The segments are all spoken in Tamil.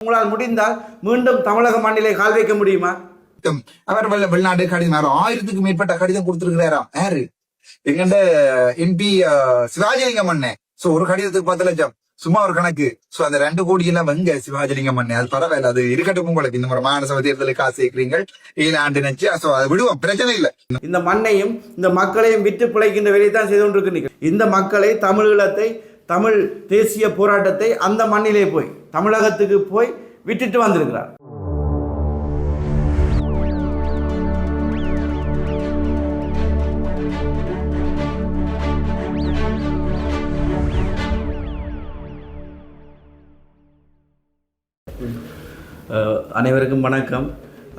உங்களால் முடிந்தால் மீண்டும் தமிழக மண்ணிலே கால் வைக்க முடியுமா? அவர் வெளிநாடு கடிதம் 1000க்கும் மேற்பட்ட கடிதம் கொடுத்திருக்கிறாராம். யாரு? எங்கண்ட MP சிவாஜிலிங்கம் அண்ணே. சோ ஒரு கடிதத்துக்கு 10 லட்சம் சும்மா ஒரு கணக்கு. சோ அந்த 2 கோடி எல்லாம் வெங்க சிவாஜிலிங்கம் அண்ணே. அது பரவாயில்ல, அது இருக்கட்டும். உங்களுக்கு இந்த முறை மாகாண சபை தேர்தலுக்கு காசு சேர்க்கிறீங்க 7 ஆண்டு நினைச்சு அதை விடுவோம், பிரச்சனை இல்லை. இந்த மண்ணையும் இந்த மக்களையும் விட்டு பிழைக்கின்ற வேலையை தான் செய்து கொண்டிருக்கிறீர்கள். இந்த மக்களை, தமிழீழத்தை, தமிழ் தேசிய போராட்டத்தை அந்த மண்ணிலே போய் தமிழகத்துக்கு போய் விட்டுட்டு வந்திருக்கிறார். அனைவருக்கும் வணக்கம்.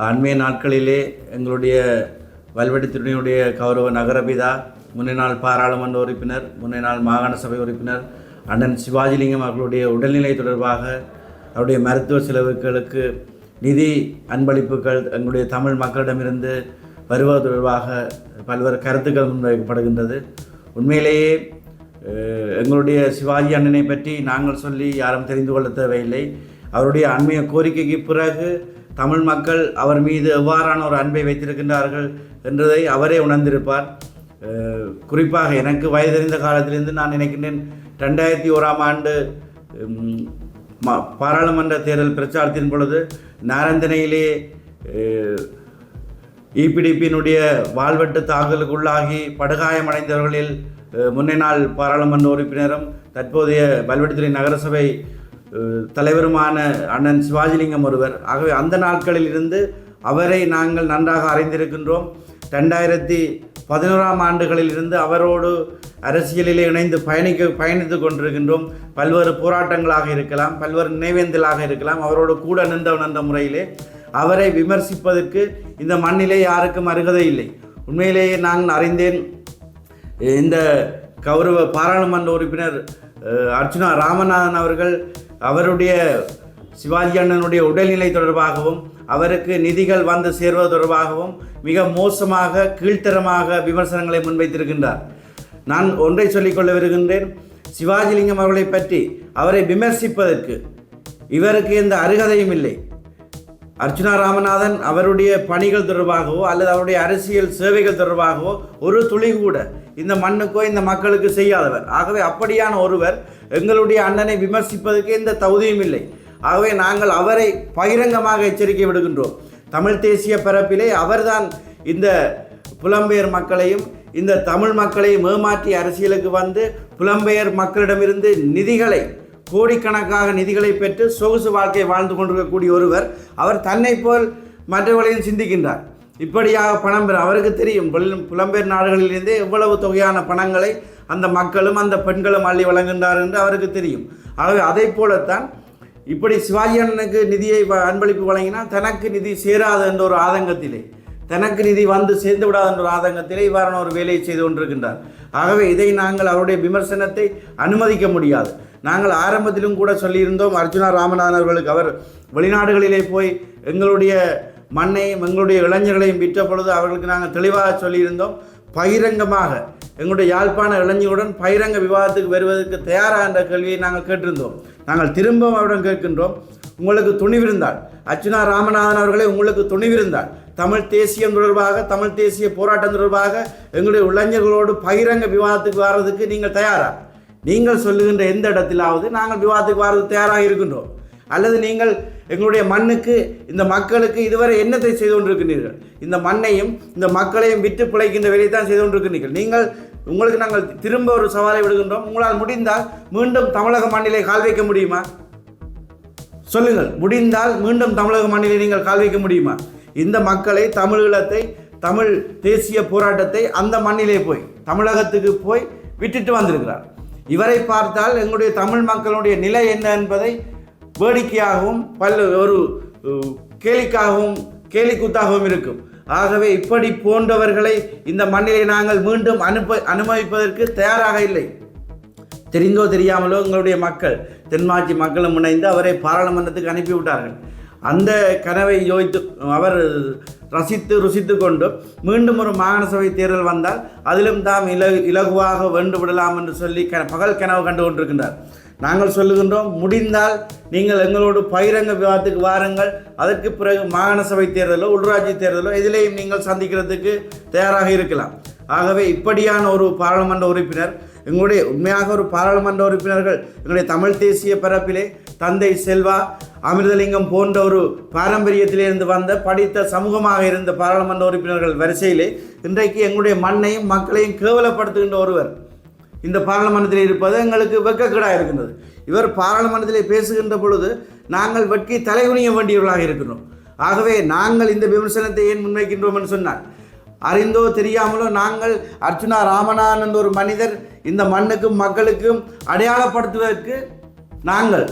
அண்மைய நாட்களிலே எங்களுடைய வல்வெட்டித்துறையினுடைய கௌரவ நகரபிதா, முன்னாள் பாராளுமன்ற உறுப்பினர், முன்னாள் மாகாண சபை உறுப்பினர் அண்ணன் சிவாஜிலிங்கம் அவர்களுடைய உடல்நிலை தொடர்பாக அவருடைய மருத்துவ செலவுகளுக்கு நிதி அன்பளிப்புகள் எங்களுடைய தமிழ் மக்களிடமிருந்து வருவது தொடர்பாக பல்வேறு கருத்துக்கள் முன்வைக்கப்படுகின்றது. உண்மையிலேயே எங்களுடைய சிவாஜி அண்ணனை பற்றி நாங்கள் சொல்லி யாரும் தெரிந்து கொள்ள தேவையில்லை. அவருடைய அண்மைய கோரிக்கைக்கு பிறகு தமிழ் மக்கள் அவர் மீது எவ்வாறான ஒரு அன்பை வைத்திருக்கின்றார்கள் என்றதை அவரே உணர்ந்திருப்பார். குறிப்பாக எனக்கு வயதறிந்த காலத்திலிருந்து நான் நினைக்கின்றேன், 2001ஆம் ஆண்டு பாராளுமன்ற தேர்தல் பிரச்சாரத்தின் பொழுது நாரந்தனையிலே EPDPயினுடைய வாழ்வெட்டு தாக்குதலுக்குள்ளாகி படுகாயமடைந்தவர்களில் முன்னாள் பாராளுமன்ற உறுப்பினரும் தற்போதைய வல்வெட்டித்துறை நகரசபை தலைவருமான அண்ணன் சிவாஜிலிங்கம் ஒருவர். ஆகவே அந்த நாட்களில் இருந்து அவரை நாங்கள் நன்றாக அறிந்திருக்கின்றோம். 2011ஆம் ஆண்டுகளில் இருந்து அவரோடு அரசியலிலே இணைந்து பயணித்து கொண்டிருக்கின்றோம். பல்வேறு போராட்டங்களாக இருக்கலாம், பல்வேறு நினைவேந்தலாக இருக்கலாம். அவரோடு கூட நின்றவன் என்ற முறையிலே அவரை விமர்சிப்பதற்கு இந்த மண்ணிலே யாருக்கும் அருகதை இல்லை. உண்மையிலேயே நான் அறிந்தேன், இந்த கௌரவ பாராளுமன்ற உறுப்பினர் அர்ச்சுனா ராமநாதன் அவர்கள் அவருடைய சிவாஜி அண்ணனுடைய உடல்நிலை தொடர்பாகவும் அவருக்கு நிதிகள் வந்து சேர்வது தொடர்பாகவும் மிக மோசமாக, கீழ்த்தரமாக விமர்சனங்களை முன்வைத்திருக்கின்றார். நான் ஒன்றை சொல்லிக்கொள்ள வருகின்றேன், சிவாஜிலிங்கம் அவர்களை பற்றி அவரை விமர்சிப்பதற்கு இவருக்கு எந்த அருகதையும் இல்லை. அர்ச்சுனா ராமநாதன் அவருடைய பணிகள் தொடர்பாகவோ அல்லது அவருடைய அரசியல் சேவைகள் தொடர்பாகவோ ஒரு துளி கூட இந்த மண்ணுக்கோ இந்த மக்களுக்கு செய்யாதவர். ஆகவே அப்படியான ஒருவர் எங்களுடைய அண்ணனை விமர்சிப்பதற்கு எந்த தகுதியும் இல்லை. ஆகவே நாங்கள் அவரை பகிரங்கமாக எச்சரிக்கை விடுகின்றோம். தமிழ் தேசிய பரப்பிலே அவர்தான் இந்த புலம்பெயர் மக்களையும் இந்த தமிழ் மக்களையும் ஏமாற்றி அரசியலுக்கு வந்து புலம்பெயர் மக்களிடமிருந்து நிதிகளை, கோடிக்கணக்காக நிதிகளை பெற்று சொகுசு வாழ்க்கை வாழ்ந்து கொண்டிருக்கக்கூடிய ஒருவர். அவர் தன்னை போல் மற்றவர்களையும் சிந்திக்கின்றார். இப்படியாக பணம் பெற அவருக்கு தெரியும், புலம்பெயர் நாடுகளிலிருந்தே எவ்வளவு தொகையான பணங்களை அந்த மக்களும் அந்த பெண்களும் அள்ளி வழங்குகின்றார் என்று அவருக்கு தெரியும். ஆகவே அதை போலத்தான் இப்படி சிவாஜி அண்ணனுக்கு நிதியை அன்பளிப்பு வழங்கினால் தனக்கு நிதி சேராது என்ற ஒரு ஆதங்கத்திலே, தனக்கு நிதி வந்து சேர்ந்து விடாது என்ற ஒரு ஆதங்கத்திலே இவ்வாறான ஒரு வேலையை செய்து கொண்டிருக்கின்றார். ஆகவே இதை நாங்கள் அவருடைய விமர்சனத்தை அனுமதிக்க முடியாது. நாங்கள் ஆரம்பத்திலும் கூட சொல்லியிருந்தோம், அர்ச்சுனா ராமநாதன் அவர்களுக்கு அவர் வெளிநாடுகளிலே போய் எங்களுடைய மண்ணையும் எங்களுடைய இளைஞர்களையும் விற்ற பொழுது அவர்களுக்கு நாங்கள் தெளிவாக சொல்லியிருந்தோம், பகிரங்கமாக எங்களுடைய யாழ்ப்பாண இளைஞருடன் பகிரங்க விவாதத்துக்கு வருவதற்கு தயாராக என்ற கேள்வியை நாங்கள் கேட்டிருந்தோம். நாங்கள் திரும்பவும் அவரிடம் கேட்கின்றோம், உங்களுக்கு துணிவிருந்தால், அர்ச்சுனா ராமநாதன் அவர்களே உங்களுக்கு துணிவிருந்தால் தமிழ் தேசியம் தொடர்பாக, தமிழ் தேசிய போராட்டம் தொடர்பாக எங்களுடைய இளைஞர்களோடு பகிரங்க விவாதத்துக்கு வர்றதுக்கு நீங்கள் தயாரா? நீங்கள் சொல்லுகின்ற எந்த இடத்திலாவது நாங்கள் விவாதத்துக்கு வர்றதுக்கு தயாராக இருக்கின்றோம். அல்லது நீங்கள் எங்களுடைய மண்ணுக்கு, இந்த மக்களுக்கு இதுவரை என்னத்தை செய்து கொண்டிருக்கிறீர்கள்? இந்த மண்ணையும் இந்த மக்களையும் விட்டு பிழைக்கின்ற வேலையை தான் செய்து கொண்டிருக்கிறீர்கள். உங்களுக்கு நாங்கள் திரும்ப ஒரு சவாலை விடுகின்றோம். உங்களால் முடிந்தால் மீண்டும் தமிழக மண்ணிலே கால் வைக்க முடியுமா? சொல்லுங்கள், முடிந்தால் மீண்டும் தமிழக மண்ணிலே நீங்கள் கால் வைக்க முடியுமா? இந்த மக்களை, தமிழீழத்தை, தமிழ் தேசிய போராட்டத்தை அந்த மண்ணிலே போய் தமிழகத்துக்கு போய் விட்டுட்டு வந்திருக்கிறார். இவரை பார்த்தால் எங்களுடைய தமிழ் மக்களுடைய நிலை என்ன என்பதை வேடிக்கையாகவும் ஒரு கேலிக்காகவும் கேலிக்கூத்தாகவும் இருக்கும். ஆகவே இப்படி போன்றவர்களை இந்த மண்ணிலே நாங்கள் மீண்டும் அனுமதிப்பதற்கு தயாராக இல்லை. தெரிந்தோ தெரியாமலோ எங்களுடைய மக்கள், தென்மாட்சி மக்களும் இணைந்து அவரை பாராளுமன்றத்துக்கு அனுப்பிவிட்டார்கள். அந்த கனவை யோசித்து அவர் ருசித்து கொண்டு மீண்டும் ஒரு மாகாண சபை தேர்தல் வந்தால் அதிலும் தாம் இலகுவாக வென்று விடலாம் என்று சொல்லி பகல் கனவு கண்டு கொண்டிருக்கின்றார். நாங்கள் சொல்லுகின்றோம், முடிந்தால் நீங்கள் எங்களோடு பகிரங்க விவாதத்துக்கு வாருங்கள். அதற்கு பிறகு மாகாண சபை தேர்தலோ உள்ளூராட்சி தேர்தலோ இதிலேயும் நீங்கள் சந்திக்கிறதுக்கு தயாராக இருக்கலாம். ஆகவே இப்படியான ஒரு பாராளுமன்ற உறுப்பினர், எங்களுடைய உண்மையாக ஒரு பாராளுமன்ற உறுப்பினர்கள் எங்களுடைய தமிழ் தேசிய பரப்பிலே தந்தை செல்வா, அமிர்தலிங்கம் போன்ற ஒரு பாரம்பரியத்திலிருந்து வந்த படித்த சமூகமாக இருந்த பாராளுமன்ற உறுப்பினர்கள் வரிசையிலே இன்றைக்கு எங்களுடைய மண்ணையும் மக்களையும் கேவலப்படுத்துகின்ற ஒருவர் இந்த பாராளுமன்றத்தில் இருப்பது எங்களுக்கு வெட்கக்கேடாக இருக்கின்றது. இவர் பாராளுமன்றத்திலே பேசுகின்ற பொழுது நாங்கள் வெட்கி தலைகுனிய வேண்டியவர்களாக இருக்கின்றோம். ஆகவே நாங்கள் இந்த விமர்சனத்தை ஏன் முன்வைக்கின்றோம் என்று சொன்னால், அறிந்தோ தெரியாமலோ நாங்கள் அர்ச்சுனா ராமநாதன் என்ற ஒரு மனிதர் இந்த மண்ணுக்கும் மக்களுக்கும் அடையாளப்படுத்துவதற்கு நாங்கள்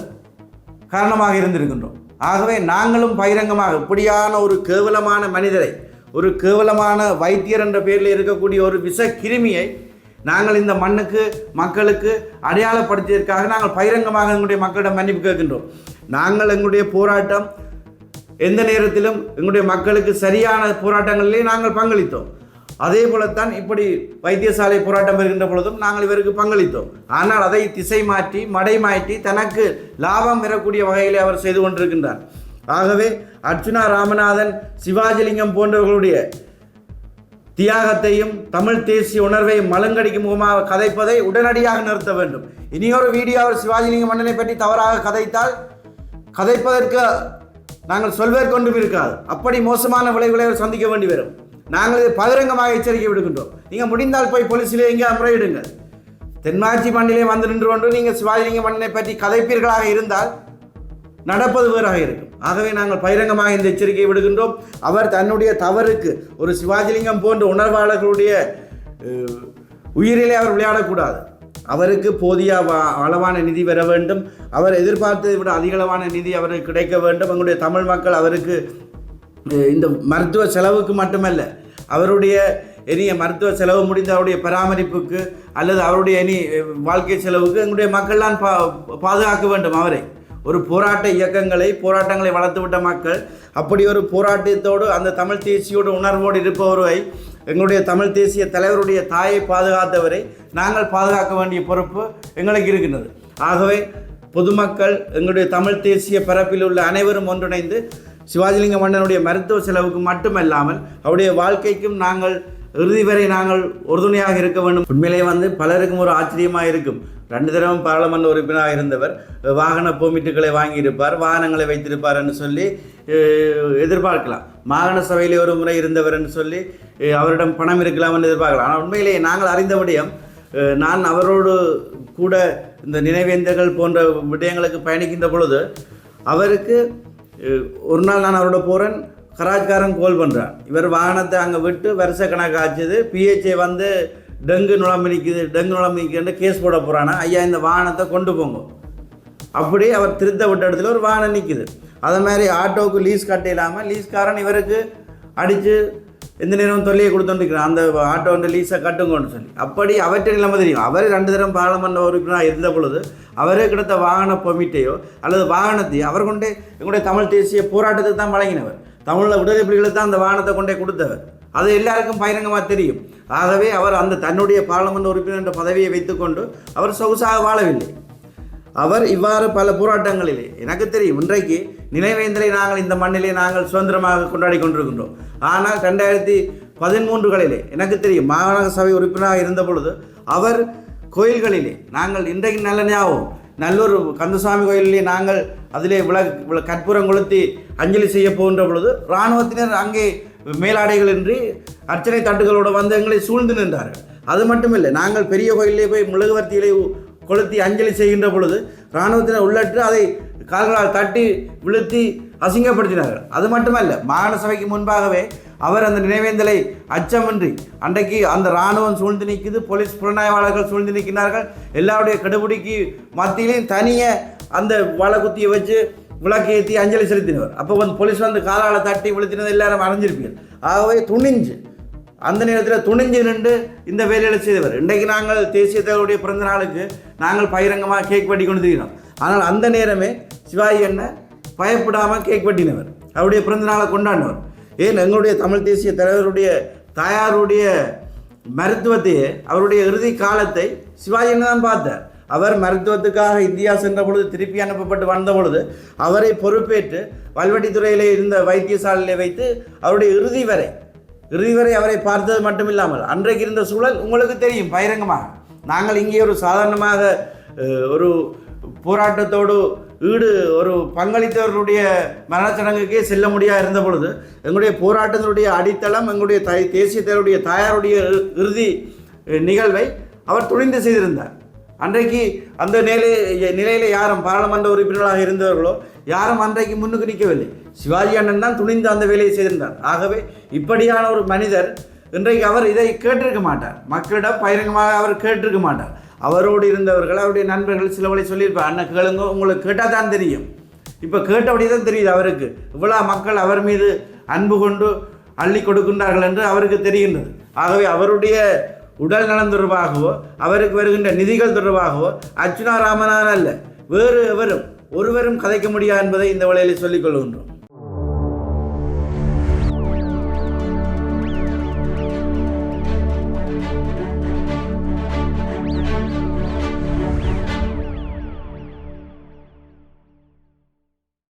காரணமாக இருந்திருக்கின்றோம். ஆகவே நாங்களும் பகிரங்கமாக இப்படியான ஒரு கேவலமான மனிதரை, ஒரு கேவலமான வைத்தியர் என்ற பெயரில் இருக்கக்கூடிய ஒரு விஷ கிருமியை நாங்கள் இந்த மண்ணுக்கு மக்களுக்கு அடையாளப்படுத்தியதற்காக நாங்கள் பகிரங்கமாக எங்களுடைய மக்களிடம் மன்னிப்பு கேட்கின்றோம். நாங்கள் எங்களுடைய போராட்டம் எந்த நேரத்திலும் எங்களுடைய மக்களுக்கு சரியான போராட்டங்களிலே நாங்கள் பங்களித்தோம். அதே போலத்தான் இப்படி வைத்தியசாலை போராட்டம் வருகின்ற பொழுதும் நாங்கள் இவருக்கு பங்களித்தோம். ஆனால் அதை திசை மாற்றி மடை மாற்றி தனக்கு லாபம் பெறக்கூடிய வகையில் அவர் செய்து கொண்டிருக்கின்றார். ஆகவே அர்ச்சுனா ராமநாதன், சிவாஜிலிங்கம் போன்றவர்களுடைய தியாகத்தையும் தமிழ் தேசிய உணர்வையும் மலங்கடிக்கும் முகமாக கதைப்பதை உடனடியாக நிறுத்த வேண்டும். இனியொரு வீடியோ அவர் சிவாஜிலிங்கம் மன்னனை பற்றி தவறாக கதைத்தால் கதைப்பதற்கு நாங்கள் சொல்வதற்கொண்டும் இருக்காது. அப்படி மோசமான விளைவுகளை அவர் சந்திக்க வேண்டி வரும். நாங்கள் இதை பகிரங்கமாக எச்சரிக்கை விடுக்கின்றோம். நீங்கள் முடிந்தால் போய் போலீஸிலே எங்கே முறையிடுங்கள். தென்மாட்சி மண்ணிலே வந்து நின்று கொண்டு நீங்கள் சிவாஜிலிங்க மன்னனை பற்றி கதைப்பீர்களாக இருந்தால் நடப்பது வேறாக இருக்கும். ஆகவே நாங்கள் பகிரங்கமாக இந்த எச்சரிக்கையை விடுகின்றோம். அவர் தன்னுடைய தவறுக்கு ஒரு சிவாஜிலிங்கம் போன்ற உணர்வாளர்களுடைய உயிரிலே அவர் விளையாடக்கூடாது. அவருக்கு போதிய அளவான நிதி பெற வேண்டும். அவர் எதிர்பார்த்ததை விட அதிகளவான நிதி அவருக்கு கிடைக்க வேண்டும். எங்களுடைய தமிழ் மக்கள் அவருக்கு இந்த மருத்துவ செலவுக்கு மட்டுமல்ல, அவருடைய இனிய மருத்துவ செலவு முடிந்த அவருடைய பராமரிப்புக்கு அல்லது அவருடைய இனி வாழ்க்கை செலவுக்கு எங்களுடைய மக்கள்லாம் பாதுகாக்க வேண்டும். அவரை ஒரு போராட்டங்களை வளர்த்துவிட்ட மக்கள் அப்படி ஒரு போராட்டத்தோடு அந்த தமிழ் தேசியோடு உணர்வோடு இருப்பவரை, எங்களுடைய தமிழ் தேசிய தலைவருடைய தாயை பாதுகாத்தவரை நாங்கள் பாதுகாக்க வேண்டிய பொறுப்பு எங்களுக்கு இருக்கின்றது. ஆகவே பொதுமக்கள், எங்களுடைய தமிழ் தேசிய பரப்பில் உள்ள அனைவரும் ஒன்றிணைந்து சிவாஜிலிங்க மன்னனுடைய மருத்துவ செலவுக்கு மட்டுமல்லாமல் அவருடைய வாழ்க்கைக்கும் நாங்கள் இறுதி வரை நாங்கள் உறுதுணையாக இருக்க வேண்டும். உண்மையிலே பலருக்கும் ஒரு ஆச்சரியமாக இருக்கும். 2 தடவை பாராளுமன்ற உறுப்பினராக இருந்தவர் வாகன பெர்மிட்டுகளை வாங்கியிருப்பார், வாகனங்களை வைத்திருப்பார் என்று சொல்லி எதிர்பார்க்கலாம். மாகாண சபையிலே ஒரு முறை இருந்தவர் என்று சொல்லி அவரிடம் பணம் இருக்கலாம் என்று எதிர்பார்க்கலாம். ஆனால் உண்மையிலேயே நாங்கள் அறிந்த விடயம், நான் அவரோடு கூட இந்த நினைவேந்தர்கள் போன்ற விடயங்களுக்கு பயணிக்கின்ற பொழுது அவருக்கு ஒரு நாள் நான் அவரோட போகிறேன், கராச்காரன் கோல் பண்ணுறான். இவர் வாகனத்தை அங்கே விட்டு வருஷ கணக்கு ஆச்சுது. பிஹெச்ஏ டெங்கு நுழம்பிக்குன்னு கேஸ் போட போகிறானா, ஐயா இந்த வாகனத்தை கொண்டு போங்க. அப்படி அவர் திருத்த விட்ட இடத்துல ஒரு வாகனம் நிற்குது. அதை மாதிரி ஆட்டோவுக்கு லீஸ் கட்ட இல்லாமல் லீஸ்காரன் இவருக்கு அடித்து எந்த நேரம் தொல்லையை கொடுத்துருக்கிறான், அந்த ஆட்டோ லீஸை கட்டுங்கன்னு சொல்லி. அப்படி அவற்றை நிலைமை தெரியும். அவர் 2 தடவை பாராளுமன்ற உறுப்பினராக இருந்த பொழுது அவரே கிடைத்த வாகன பெர்மிட்டையோ அல்லது வாகனத்தையோ அவர் கொண்டே எங்களுடைய தமிழ் தேசிய போராட்டத்துக்கு தான் வழங்கினவர். தமிழில் விடுதலை புலிகளுக்கு தான் அந்த வாகனத்தை கொண்டே கொடுத்தவர். அது எல்லாருக்கும் பகிரங்கமாக தெரியும். ஆகவே அவர் அந்த தன்னுடைய பாராளுமன்ற உறுப்பினர் என்ற பதவியை வைத்துக்கொண்டு அவர் சொகுசாக வாழவில்லை. அவர் இவ்வாறு பல போராட்டங்களிலே, எனக்கு தெரியும், இன்றைக்கு நினைவேந்தலை நாங்கள் இந்த மண்ணிலே நாங்கள் சுதந்திரமாக கொண்டாடி கொண்டிருக்கின்றோம். ஆனால் 2013 எனக்கு தெரியும், மாகாண சபை உறுப்பினராக இருந்த பொழுது அவர் கோயில்களிலே நாங்கள் இன்றைக்கு நல்ல ஞாபகம், நல்லூர் கந்தசாமி கோயிலிலே நாங்கள் அதிலே கற்பூரம் கொளுத்தி அஞ்சலி செய்ய போகின்ற பொழுது இராணுவத்தினர் அங்கே மேலாடைகளின்றி அர்ச்சனை தட்டுகளோடு எங்களை சூழ்ந்து நின்றார்கள். அது மட்டுமில்லை, நாங்கள் பெரிய கோயிலே போய் மெழுகுவர்த்திகளை கொளுத்தி அஞ்சலி செய்கின்ற பொழுது இராணுவத்தினர் உள்ளட்டு அதை கால்களால் தட்டி விழுத்தி அசிங்கப்படுத்தினார்கள். அது மட்டுமல்ல, மாகாண சபைக்கு முன்பாகவே அவர் அந்த நினைவேந்தலை அச்சமின்றி அன்றைக்கு அந்த இராணுவம் சூழ்ந்து நிற்குது, போலீஸ் புலனாய்வாளர்கள் சூழ்ந்து நிற்கிறார்கள், எல்லாருடைய கடுபிடிக்கு மத்தியிலையும் தனியே அந்த வாழைக்குத்தியை வச்சு விளக்கேற்றி அஞ்சலி செலுத்தினவர். அப்போ போலீஸ் காலால் தட்டி விழுத்தினது எல்லாரும் அறிஞ்சிருப்பீர்கள். ஆகவே அந்த நேரத்தில் துணிஞ்சு நின்று இந்த வேலையில் செய்தவர். இன்றைக்கு நாங்கள் தேசிய தலைவருடைய பிறந்த நாளுக்கு நாங்கள் பகிரங்கமாக கேக் வெட்டி கொண்டு திரிகிறோம். ஆனால் அந்த நேரமே சிவாஜி அண்ணன் பயப்படாமல் கேக் வெட்டினவர், அவருடைய பிறந்த நாளை கொண்டாடினவர். ஏன் எங்களுடைய தமிழ் தேசிய தலைவருடைய தாயாருடைய மருத்துவத்தையே அவருடைய இறுதி காலத்தை சிவாஜி அண்ணன் தான் பார்த்தார். அவர் மருத்துவத்துக்காக இந்தியா சென்ற பொழுது திருப்பி அனுப்பப்பட்டு வந்த பொழுது அவரை பொறுப்பேற்று வல்வெட்டித்துறையிலே இருந்த வைத்தியசாலையிலே வைத்து அவருடைய இறுதி வரை அவரை பார்த்தது மட்டுமில்லாமல் அன்றைக்கு இருந்த சூழல் உங்களுக்கு தெரியும் பகிரங்கமாக. நாங்கள் இங்கே ஒரு சாதாரணமாக ஒரு போராட்டத்தோடு ஒரு பங்களித்தவர்களுடைய மரணச்சடங்குக்கே செல்ல முடியாது இருந்த பொழுது எங்களுடைய போராட்டத்தினுடைய அடித்தளம் எங்களுடைய தேசிய தலைவருடைய தாயாருடைய இறுதி நிகழ்வை அவர் துணிந்து செய்திருந்தார். அன்றைக்கு அந்த நிலையில் யாரும் பாராளுமன்ற உறுப்பினர்களாக இருந்தவர்களோ யாரும் அன்றைக்கு முன்னுக்கு நிற்கவில்லை. சிவாஜி அண்ணன் தான் துணிந்து அந்த வேலையை செய்திருந்தார். ஆகவே இப்படியான ஒரு மனிதர் இன்றைக்கு அவர் இதை கேட்டிருக்க மாட்டார், மக்களிடம் பகிரங்கமாக அவர் கேட்டிருக்க மாட்டார். அவரோடு இருந்தவர்கள் அவருடைய நண்பர்கள் சிலவளை சொல்லியிருப்பார், அண்ணன் கேளுங்க, உங்களுக்கு கேட்டால் தான் தெரியும். இப்போ கேட்டபடியே தான் தெரியுது அவருக்கு இவ்வளோ மக்கள் அவர் மீது அன்பு கொண்டு அள்ளி கொடுக்கின்றார்கள் என்று அவருக்கு தெரிகின்றது. ஆகவே அவருடைய உடல் நலம் தொடர்பாகவோ அவருக்கு வருகின்ற நிதிகள் தொடர்பாகவோ அர்ச்சுனா ராமநாதன் அல்ல வேறு ஒருவரும் கதைக்க முடியாது என்பதை இந்த வேளையில் சொல்லிக் கொள்கின்றோம்.